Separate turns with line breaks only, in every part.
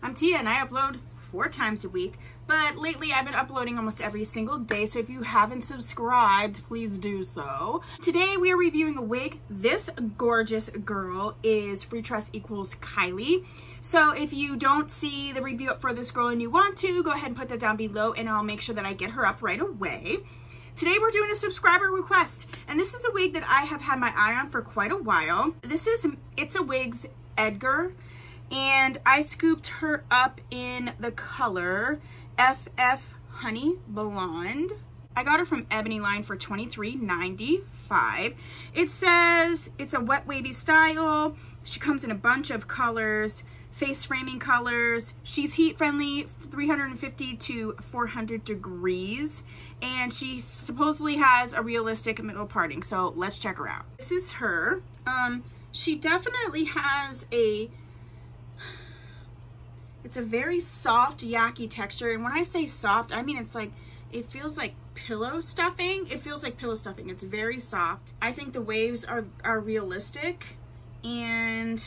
I'm Tia and I upload 4 times a week, but lately I've been uploading almost every single day, so if you haven't subscribed, please do so. Today we are reviewing a wig. This gorgeous girl is Free Trust Equals Kylie. So if you don't see the review up for this girl and you want to, go ahead and put that down below and I'll make sure that I get her up right away. Today we're doing a subscriber request, and this is a wig that I have had my eye on for quite a while. It's a Wig's Edgar, and I scooped her up in the color FF Honey Blonde. I got her from Ebony Line for $23.95. It says it's a wet wavy style. She comes in a bunch of colors, face framing colors. She's heat friendly, 350 to 400 degrees, and she supposedly has a realistic middle parting, so let's check her out. This is her. She definitely has it's a very soft yaki texture, and when I say soft, I mean it's like, it feels like pillow stuffing. It feels like pillow stuffing. It's very soft. I think the waves are realistic, and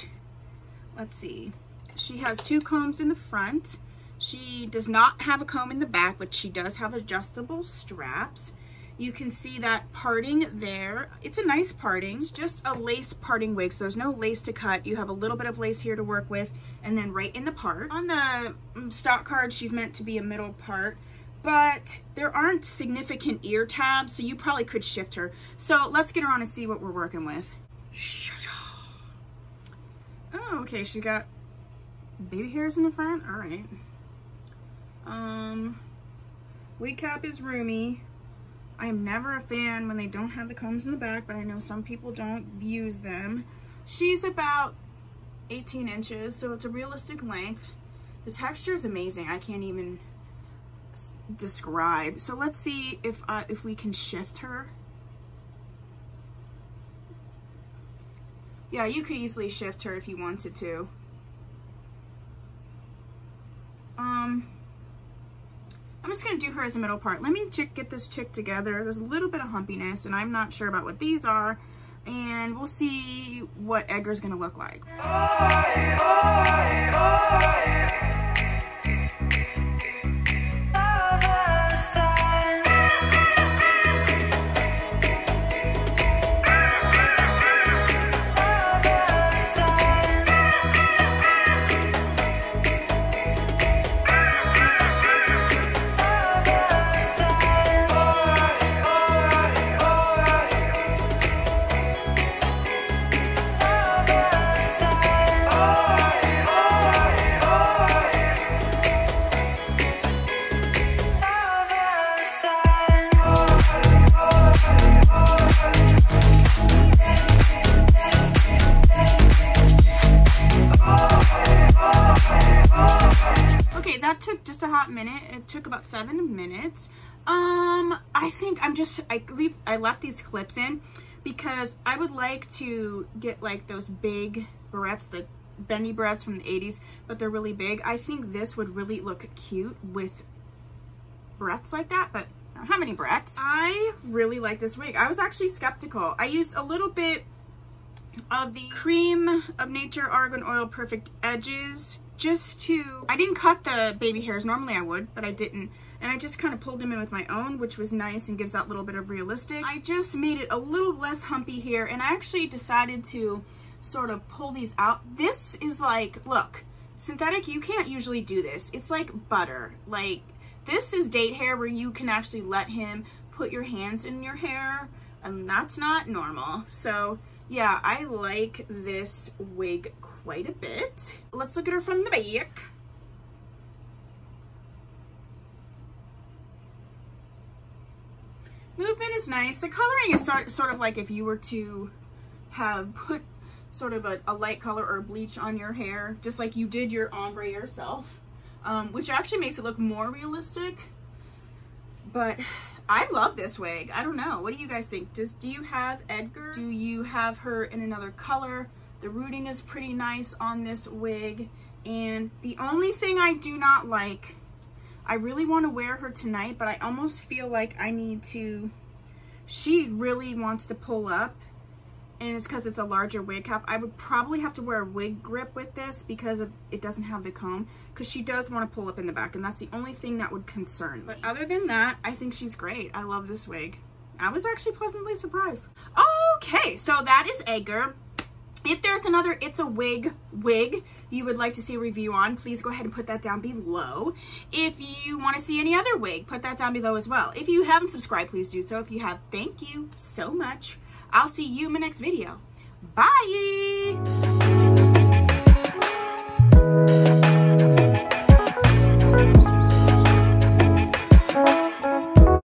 let's see. She has 2 combs in the front. She does not have a comb in the back, but she does have adjustable straps. You can see that parting there. It's a nice parting. It's just a lace parting wig, so there's no lace to cut. You have a little bit of lace here to work with, and then right in the part. On the stock card, she's meant to be a middle part, but there aren't significant ear tabs, so you probably could shift her. So let's get her on and see what we're working with. Oh, okay, she's got baby hairs in the front. All right. Wig cap is roomy. I am never a fan when they don't have the combs in the back, but I know some people don't use them. She's about 18 inches, so it's a realistic length. The texture is amazing. I can't even describe. So let's see if we can shift her. Yeah, you could easily shift her if you wanted to. I'm just gonna do her as a middle part. Let me get this chick together. There's a little bit of humpiness, and I'm not sure about what these are, and we'll see what Edgar's gonna look like. That took just a hot minute. It took about 7 minutes. I think I left these clips in because I would like to get like those big barrettes, the bendy barrettes from the 80s, but they're really big. I think this would really look cute with barrettes like that, but I don't have any barrettes. I really like this wig. I was actually skeptical. I used a little bit of the Cream of Nature Argan Oil Perfect Edges I didn't cut the baby hairs. Normally I would, but I didn't. And I just kind of pulled them in with my own, which was nice and gives that little bit of realistic. I just made it a little less humpy here, and I actually decided to sort of pull these out. This is like, look, synthetic, you can't usually do this. It's like butter. Like, this is date hair where you can actually let him put your hands in your hair, and that's not normal. So yeah, I like this wig quite a bit. Let's look at her from the back. Movement is nice. The coloring is sort of like if you were to have put sort of a light color or bleach on your hair, just like you did your ombre yourself, which actually makes it look more realistic. But I love this wig. I don't know. What do you guys think? Do you have Edgar? Do you have her in another color? The rooting is pretty nice on this wig. And the only thing I do not like, I really want to wear her tonight, but I almost feel like I need to, she really wants to pull up and it's because it's a larger wig cap. I would probably have to wear a wig grip with this because it doesn't have the comb, because she does want to pull up in the back, and that's the only thing that would concern me. But other than that, I think she's great. I love this wig. I was actually pleasantly surprised. Okay, so that is Edgar. If there's another It's a Wig wig you would like to see a review on, please go ahead and put that down below. If you want to see any other wig, put that down below as well. If you haven't subscribed, please do so. If you have, thank you so much. I'll see you in my next video. Bye!